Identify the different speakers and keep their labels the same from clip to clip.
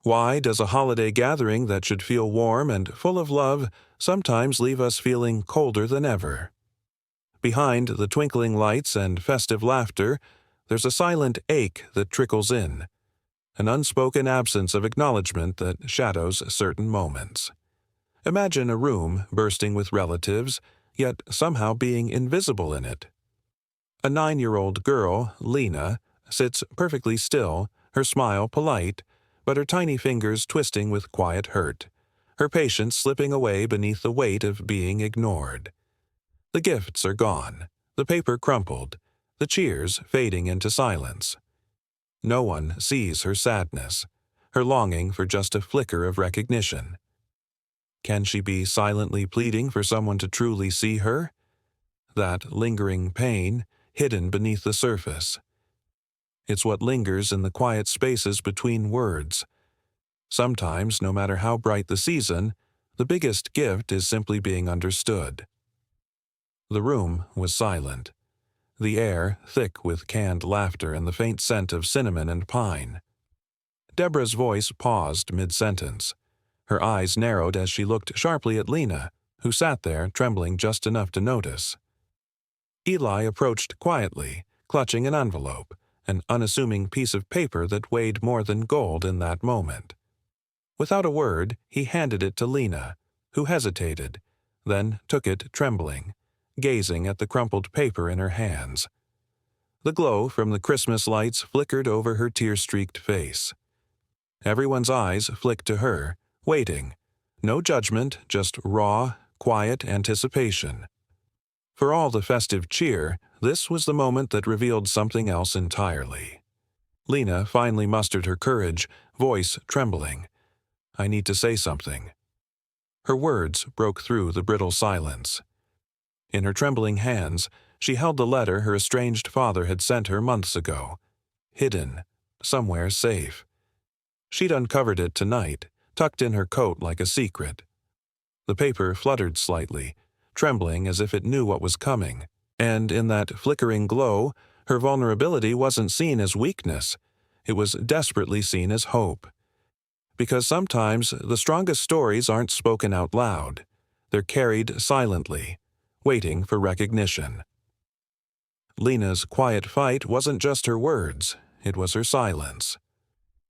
Speaker 1: Why does a holiday gathering that should feel warm and full of love sometimes leave us feeling colder than ever? Behind the twinkling lights and festive laughter, there's a silent ache that trickles in, an unspoken absence of acknowledgement that shadows certain moments. Imagine a room bursting with relatives, yet somehow being invisible in it. A 9-year-old girl, Lena, sits perfectly still, her smile polite, but her tiny fingers twisting with quiet hurt, her patience slipping away beneath the weight of being ignored. The gifts are gone, the paper crumpled, the cheers fading into silence. No one sees her sadness, her longing for just a flicker of recognition. Can she be silently pleading for someone to truly see her? That lingering pain, hidden beneath the surface. It's what lingers in the quiet spaces between words. Sometimes, no matter how bright the season, the biggest gift is simply being understood. The room was silent, the air thick with canned laughter and the faint scent of cinnamon and pine. Deborah's voice paused mid-sentence. Her eyes narrowed as she looked sharply at Lena, who sat there trembling just enough to notice. Eli approached quietly, clutching an envelope, an unassuming piece of paper that weighed more than gold in that moment. Without a word, he handed it to Lena, who hesitated, then took it trembling, gazing at the crumpled paper in her hands. The glow from the Christmas lights flickered over her tear-streaked face. Everyone's eyes flicked to her, waiting. No judgment, just raw, quiet anticipation. For all the festive cheer, this was the moment that revealed something else entirely. Lena finally mustered her courage, voice trembling. "I need to say something." Her words broke through the brittle silence. In her trembling hands, she held the letter her estranged father had sent her months ago, hidden, somewhere safe. She'd uncovered it tonight, tucked in her coat like a secret. The paper fluttered slightly, trembling as if it knew what was coming, and in that flickering glow, her vulnerability wasn't seen as weakness. It was desperately seen as hope. Because sometimes the strongest stories aren't spoken out loud. They're carried silently, waiting for recognition. Lena's quiet fight wasn't just her words, it was her silence.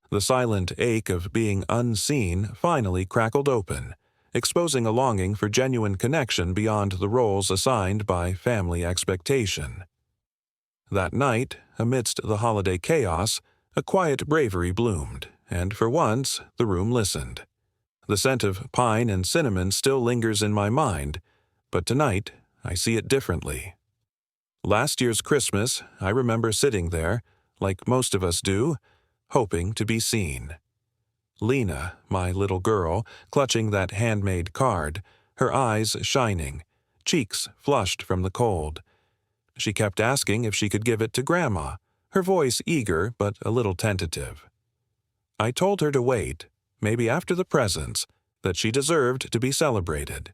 Speaker 1: The silent ache of being unseen finally crackled open, exposing a longing for genuine connection beyond the roles assigned by family expectation. That night, amidst the holiday chaos, a quiet bravery bloomed, and for once, the room listened. The scent of pine and cinnamon still lingers in my mind, but tonight, I see it differently. Last year's Christmas, I remember sitting there, like most of us do, hoping to be seen. Lena, my little girl, clutching that handmade card, her eyes shining, cheeks flushed from the cold. She kept asking if she could give it to Grandma, her voice eager but a little tentative. I told her to wait, maybe after the presents, that she deserved to be celebrated.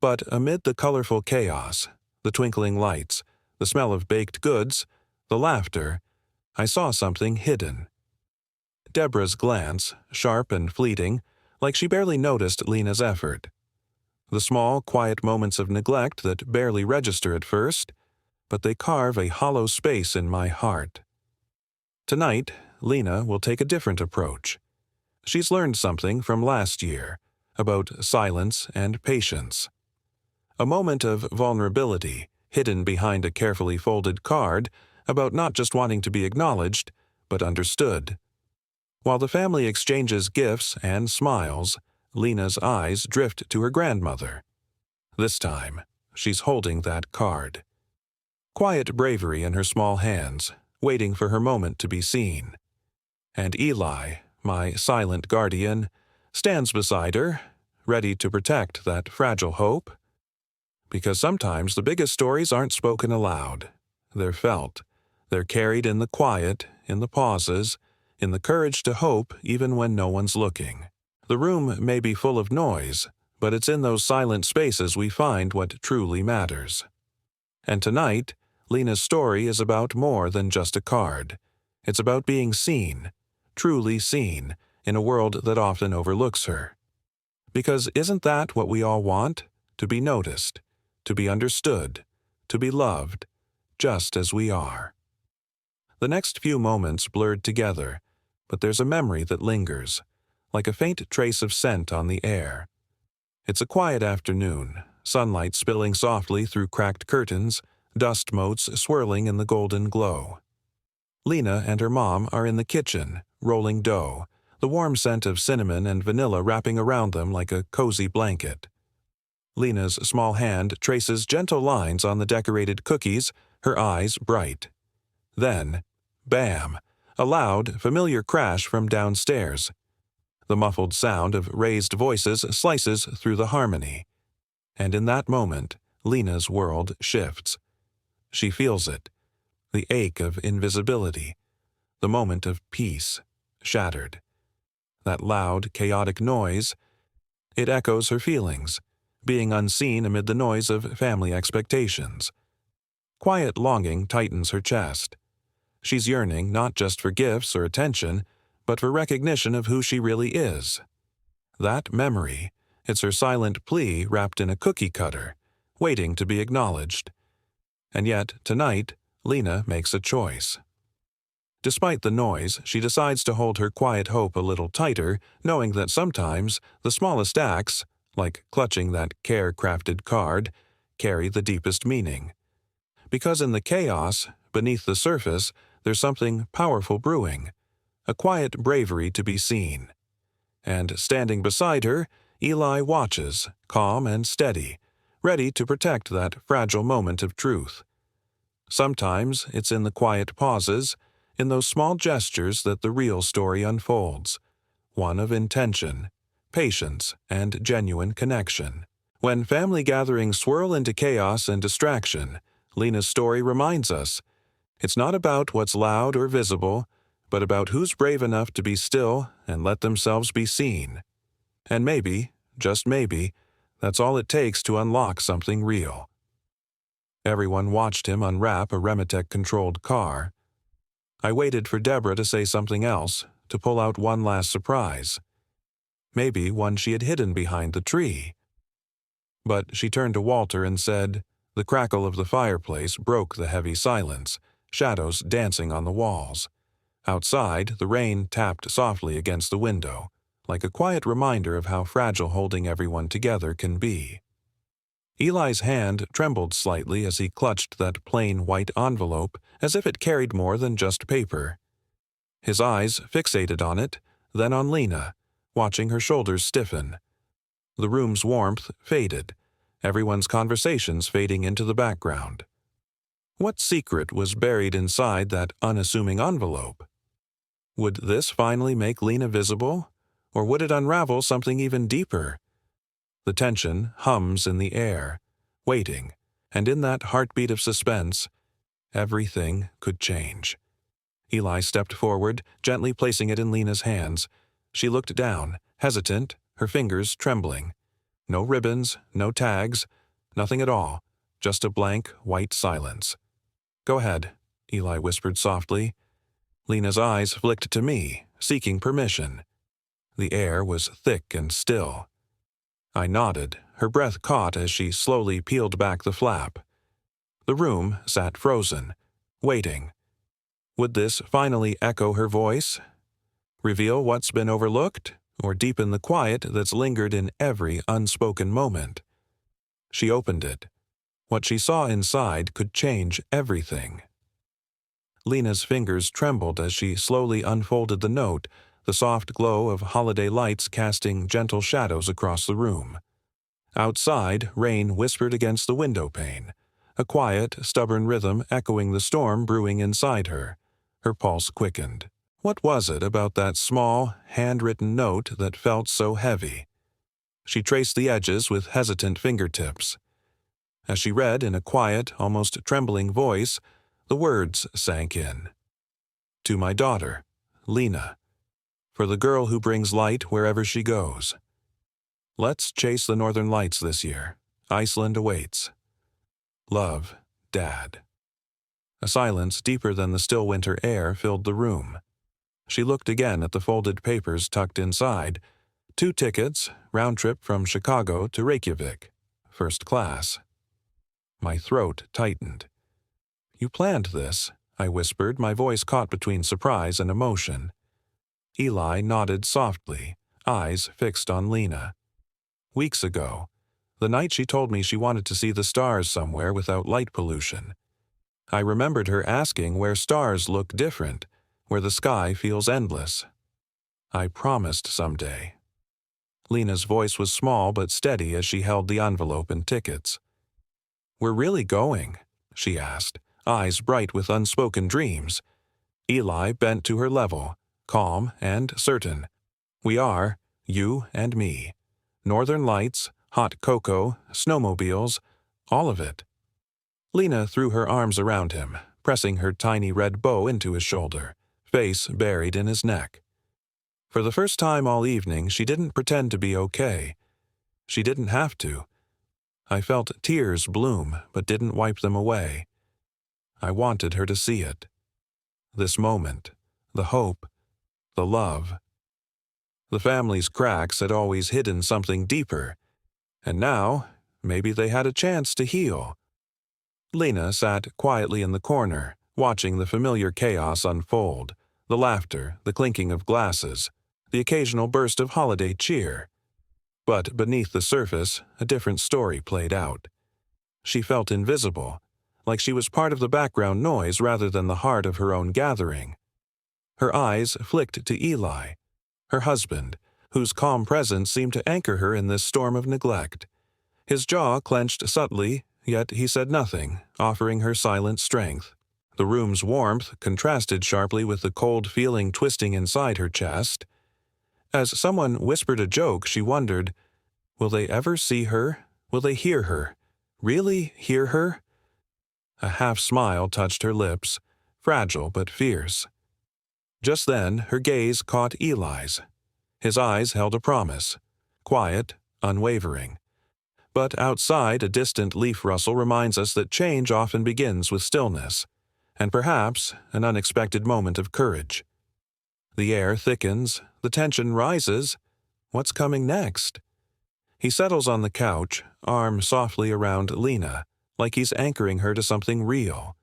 Speaker 1: But amid the colorful chaos, the twinkling lights, the smell of baked goods, the laughter, I saw something hidden. Deborah's glance, sharp and fleeting, like she barely noticed Lena's effort. The small, quiet moments of neglect that barely register at first, but they carve a hollow space in my heart. Tonight, Lena will take a different approach. She's learned something from last year, about silence and patience. A moment of vulnerability, hidden behind a carefully folded card, about not just wanting to be acknowledged, but understood. While the family exchanges gifts and smiles, Lena's eyes drift to her grandmother. This time, she's holding that card. Quiet bravery in her small hands, waiting for her moment to be seen. And Eli, my silent guardian, stands beside her, ready to protect that fragile hope. Because sometimes the biggest stories aren't spoken aloud. They're felt. They're carried in the quiet, in the pauses, in the courage to hope even when no one's looking. The room may be full of noise, but it's in those silent spaces we find what truly matters. And tonight, Lena's story is about more than just a card. It's about being seen, truly seen, in a world that often overlooks her. Because isn't that what we all want? To be noticed, to be understood, to be loved, just as we are. The next few moments blurred together, but there's a memory that lingers, like a faint trace of scent on the air. It's a quiet afternoon, sunlight spilling softly through cracked curtains, dust motes swirling in the golden glow. Lena and her mom are in the kitchen, rolling dough, the warm scent of cinnamon and vanilla wrapping around them like a cozy blanket. Lena's small hand traces gentle lines on the decorated cookies, her eyes bright. Then, bam! A loud, familiar crash from downstairs. The muffled sound of raised voices slices through the harmony. And in that moment, Lena's world shifts. She feels it. The ache of invisibility. The moment of peace, shattered. That loud, chaotic noise, it echoes her feelings, being unseen amid the noise of family expectations. Quiet longing tightens her chest. She's yearning not just for gifts or attention, but for recognition of who she really is. That memory, it's her silent plea wrapped in a cookie cutter, waiting to be acknowledged. And yet, tonight, Lena makes a choice. Despite the noise, she decides to hold her quiet hope a little tighter, knowing that sometimes the smallest acts, like clutching that care-crafted card, carry the deepest meaning. Because in the chaos, beneath the surface, there's something powerful brewing, a quiet bravery to be seen. And standing beside her, Eli watches, calm and steady, ready to protect that fragile moment of truth. Sometimes it's in the quiet pauses, in those small gestures that the real story unfolds, one of intention, patience, and genuine connection. When family gatherings swirl into chaos and distraction, Lena's story reminds us, it's not about what's loud or visible, but about who's brave enough to be still and let themselves be seen. And maybe, just maybe, that's all it takes to unlock something real. Everyone watched him unwrap a Remitech-controlled car. I waited for Deborah to say something else, to pull out one last surprise. Maybe one she had hidden behind the tree. But she turned to Walter and said, the crackle of the fireplace broke the heavy silence, shadows dancing on the walls. Outside, the rain tapped softly against the window, like a quiet reminder of how fragile holding everyone together can be. Eli's hand trembled slightly as he clutched that plain white envelope as if it carried more than just paper. His eyes fixated on it, then on Lena, watching her shoulders stiffen. The room's warmth faded, everyone's conversations fading into the background. What secret was buried inside that unassuming envelope? Would this finally make Lena visible, or would it unravel something even deeper? The tension hums in the air, waiting, and in that heartbeat of suspense, everything could change. Eli stepped forward, gently placing it in Lena's hands. She looked down, hesitant, her fingers trembling. No ribbons, no tags, nothing at all, just a blank, white silence. "Go ahead," Eli whispered softly. Lena's eyes flicked to me, seeking permission. The air was thick and still. I nodded, her breath caught as she slowly peeled back the flap. The room sat frozen, waiting. Would this finally echo her voice? Reveal what's been overlooked, or deepen the quiet that's lingered in every unspoken moment? She opened it. What she saw inside could change everything. Lena's fingers trembled as she slowly unfolded the note, the soft glow of holiday lights casting gentle shadows across the room. Outside, rain whispered against the window pane, a quiet, stubborn rhythm echoing the storm brewing inside her. Her pulse quickened. What was it about that small, handwritten note that felt so heavy? She traced the edges with hesitant fingertips. As she read in a quiet, almost trembling voice, the words sank in. To my daughter, Lena. For the girl who brings light wherever she goes. Let's chase the northern lights this year. Iceland awaits. Love, Dad. A silence deeper than the still winter air filled the room. She looked again at the folded papers tucked inside. 2 tickets, round trip from Chicago to Reykjavik. First class. My throat tightened. "You planned this," I whispered, my voice caught between surprise and emotion. Eli nodded softly, eyes fixed on Lena. "Weeks ago. The night she told me she wanted to see the stars somewhere without light pollution. I remembered her asking where stars look different, where the sky feels endless. I promised someday." Lena's voice was small but steady as she held the envelope and tickets. "We're really going?" she asked, eyes bright with unspoken dreams. Eli bent to her level, calm and certain. "We are, you and me. Northern Lights, hot cocoa, snowmobiles, all of it." Lena threw her arms around him, pressing her tiny red bow into his shoulder, face buried in his neck. For the first time all evening, she didn't pretend to be okay. She didn't have to. I felt tears bloom, but didn't wipe them away. I wanted her to see it. This moment, the hope, the love. The family's cracks had always hidden something deeper, and now, maybe they had a chance to heal. Lena sat quietly in the corner, watching the familiar chaos unfold, the laughter, the clinking of glasses, the occasional burst of holiday cheer. But beneath the surface, a different story played out. She felt invisible, like she was part of the background noise rather than the heart of her own gathering. Her eyes flicked to Eli, her husband, whose calm presence seemed to anchor her in this storm of neglect. His jaw clenched subtly, yet he said nothing, offering her silent strength. The room's warmth contrasted sharply with the cold feeling twisting inside her chest. As someone whispered a joke, she wondered, will they ever see her? Will they hear her? Really hear her? A half-smile touched her lips, fragile but fierce. Just then, her gaze caught Eli's. His eyes held a promise, quiet, unwavering. But outside, a distant leaf rustle reminds us that change often begins with stillness, and perhaps an unexpected moment of courage. The air thickens, the tension rises. What's coming next? He settles on the couch, arm softly around Lena, like he's anchoring her to something real.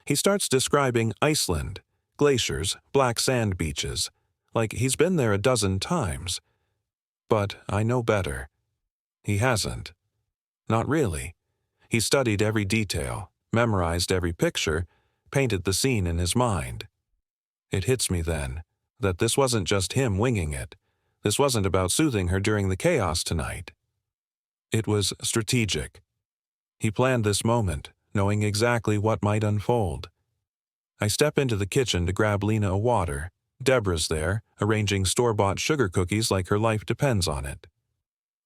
Speaker 1: He starts describing Iceland, glaciers, black sand beaches, like he's been there a dozen times. But I know better. He hasn't. Not really. He studied every detail, memorized every picture, painted the scene in his mind. It hits me then that this wasn't just him winging it. This wasn't about soothing her during the chaos tonight. It was strategic. He planned this moment, knowing exactly what might unfold. I step into the kitchen to grab Lena a water. Deborah's there, arranging store-bought sugar cookies like her life depends on it.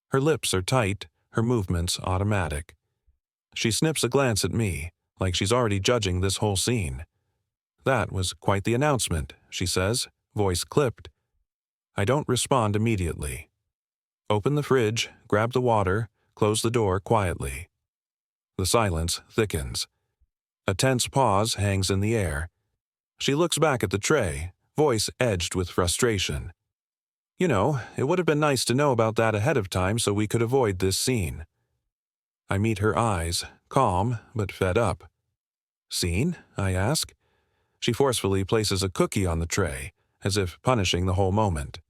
Speaker 1: Her lips are tight, her movements automatic. She snips a glance at me, like she's already judging this whole scene. "That was quite the announcement," she says, voice clipped. I don't respond immediately. Open the fridge, grab the water, close the door quietly. The silence thickens. A tense pause hangs in the air. She looks back at the tray, voice edged with frustration. "You know, it would have been nice to know about that ahead of time so we could avoid this scene." I meet her eyes, calm but fed up. "Scene?" I ask. She forcefully places a cookie on the tray, as if punishing the whole moment.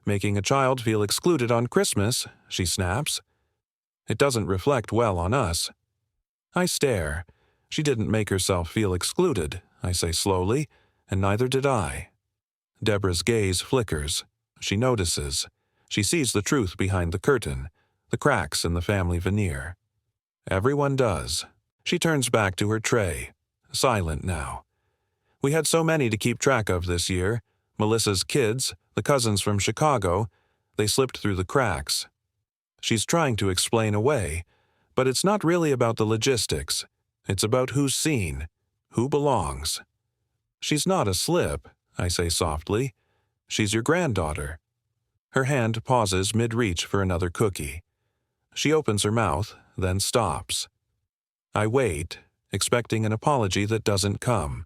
Speaker 1: "Making a child feel excluded on Christmas," she snaps. It doesn't reflect well on us. I stare. She didn't make herself feel excluded, I say slowly, and neither did I. Deborah's gaze flickers. She notices. She sees the truth behind the curtain, the cracks in the family veneer. Everyone does. She turns back to her tray, silent now. We had so many to keep track of this year. Melissa's kids, the cousins from Chicago, they slipped through the cracks. She's trying to explain away, but it's not really about the logistics. It's about who's seen, who belongs. "She's not a slip," I say softly. "She's your granddaughter." Her hand pauses mid-reach for another cookie. She opens her mouth, then stops. I wait, expecting an apology that doesn't come.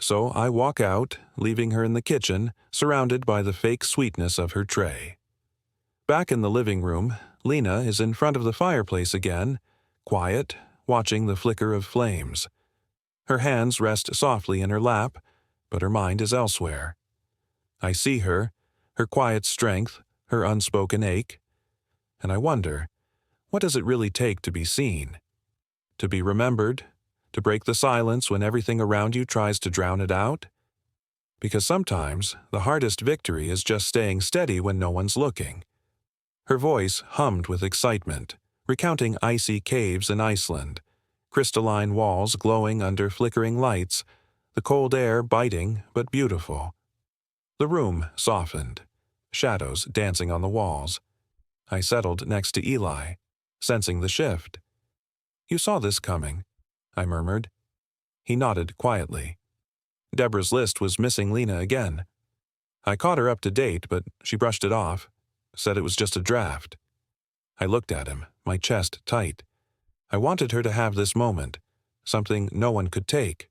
Speaker 1: So I walk out, leaving her in the kitchen, surrounded by the fake sweetness of her tray. Back in the living room, Lena is in front of the fireplace again, quiet, watching the flicker of flames. Her hands rest softly in her lap, but her mind is elsewhere. I see her quiet strength, her unspoken ache, and I wonder, what does it really take to be seen? To be remembered? To break the silence when everything around you tries to drown it out? Because sometimes the hardest victory is just staying steady when no one's looking. Her voice hummed with excitement, recounting icy caves in Iceland, crystalline walls glowing under flickering lights, the cold air biting but beautiful. The room softened, shadows dancing on the walls. I settled next to Eli, sensing the shift. "You saw this coming," I murmured. He nodded quietly. Deborah's list was missing Lena again. I caught her up to date, but she brushed it off, said it was just a draft. I looked at him, my chest tight. I wanted her to have this moment, something no one could take.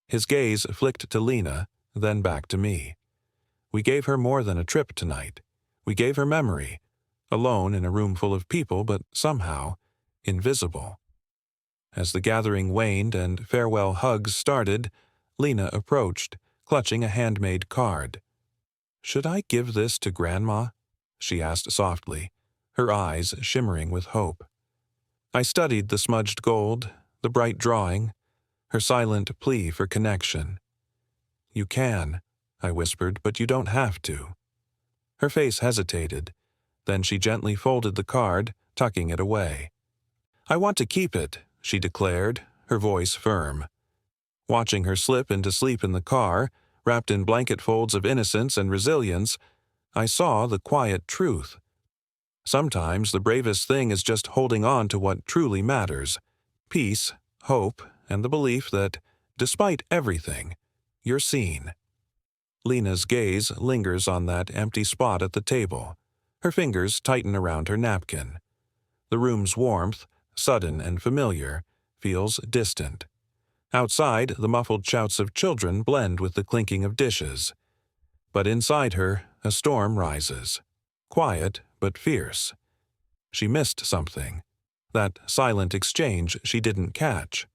Speaker 1: His gaze flicked to Lena, then back to me. We gave her more than a trip tonight. We gave her memory, alone in a room full of people, but somehow invisible. As the gathering waned and farewell hugs started, Lena approached, clutching a handmade card. "Should I give this to Grandma?" she asked softly, her eyes shimmering with hope. I studied the smudged gold, the bright drawing, her silent plea for connection. "You can," I whispered, "but you don't have to." Her face hesitated. Then she gently folded the card, tucking it away. "I want to keep it," she declared, her voice firm. Watching her slip into sleep in the car, wrapped in blanket folds of innocence and resilience, I saw the quiet truth. Sometimes the bravest thing is just holding on to what truly matters: peace, hope, and the belief that, despite everything, you're seen. Lena's gaze lingers on that empty spot at the table. Her fingers tighten around her napkin. The room's warmth, sudden and familiar, feels distant. Outside, the muffled shouts of children blend with the clinking of dishes. But inside her, a storm rises. Quiet, but fierce. She missed something. That silent exchange she didn't catch.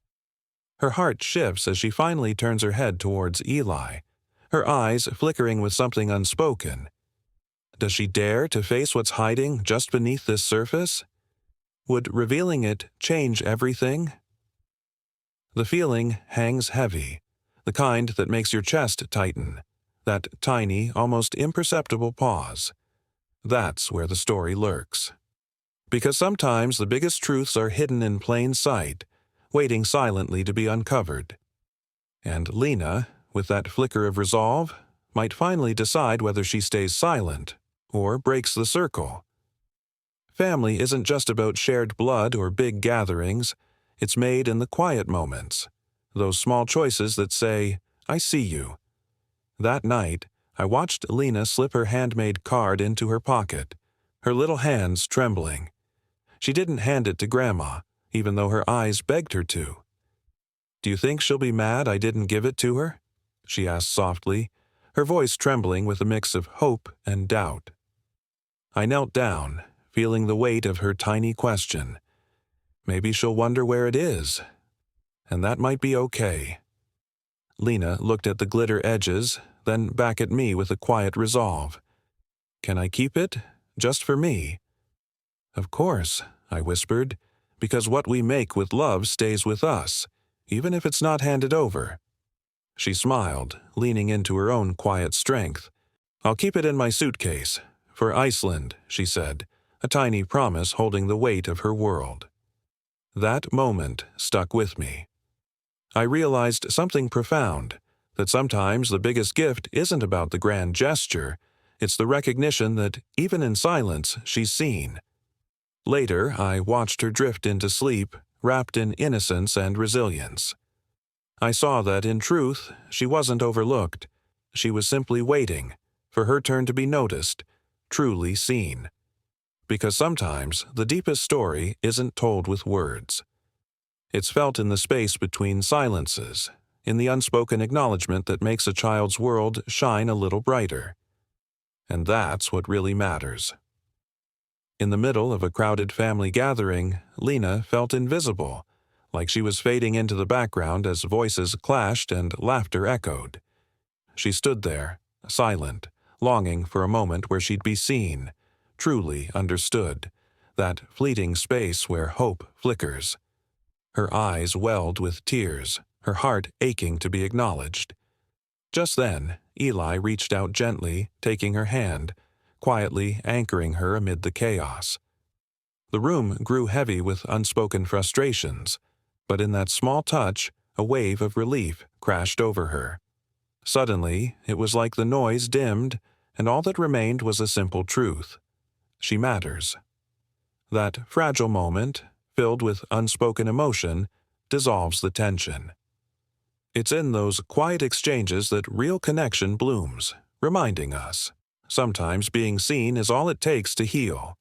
Speaker 1: Her heart shifts as she finally turns her head towards Eli, her eyes flickering with something unspoken. Does she dare to face what's hiding just beneath this surface? Would revealing it change everything? The feeling hangs heavy, the kind that makes your chest tighten, that tiny, almost imperceptible pause. That's where the story lurks. Because sometimes the biggest truths are hidden in plain sight, waiting silently to be uncovered. And Lena, with that flicker of resolve, might finally decide whether she stays silent or breaks the circle. Family isn't just about shared blood or big gatherings. It's made in the quiet moments, those small choices that say, "I see you." That night, I watched Lena slip her handmade card into her pocket, her little hands trembling. She didn't hand it to Grandma, even though her eyes begged her to. "Do you think she'll be mad I didn't give it to her?" she asked softly, her voice trembling with a mix of hope and doubt. I knelt down, feeling the weight of her tiny question. Maybe she'll wonder where it is. And that might be okay. Lena looked at the glitter edges, then back at me with a quiet resolve. "Can I keep it? Just for me?" "Of course," I whispered, "because what we make with love stays with us, even if it's not handed over." She smiled, leaning into her own quiet strength. "I'll keep it in my suitcase. For Iceland," she said, a tiny promise holding the weight of her world. That moment stuck with me. I realized something profound, that sometimes the biggest gift isn't about the grand gesture, it's the recognition that, even in silence, she's seen. Later, I watched her drift into sleep, wrapped in innocence and resilience. I saw that, in truth, she wasn't overlooked. She was simply waiting, for her turn to be noticed, truly seen. Because sometimes the deepest story isn't told with words. It's felt in the space between silences, in the unspoken acknowledgement that makes a child's world shine a little brighter. And that's what really matters. In the middle of a crowded family gathering, Lena felt invisible, like she was fading into the background as voices clashed and laughter echoed. She stood there, silent, longing for a moment where she'd be seen, truly understood, that fleeting space where hope flickers. Her eyes welled with tears, her heart aching to be acknowledged. Just then, Eli reached out gently, taking her hand, quietly anchoring her amid the chaos. The room grew heavy with unspoken frustrations, but in that small touch, a wave of relief crashed over her. Suddenly, it was like the noise dimmed, and all that remained was a simple truth. She matters. That fragile moment, filled with unspoken emotion, dissolves the tension. It's in those quiet exchanges that real connection blooms, reminding us, sometimes being seen is all it takes to heal.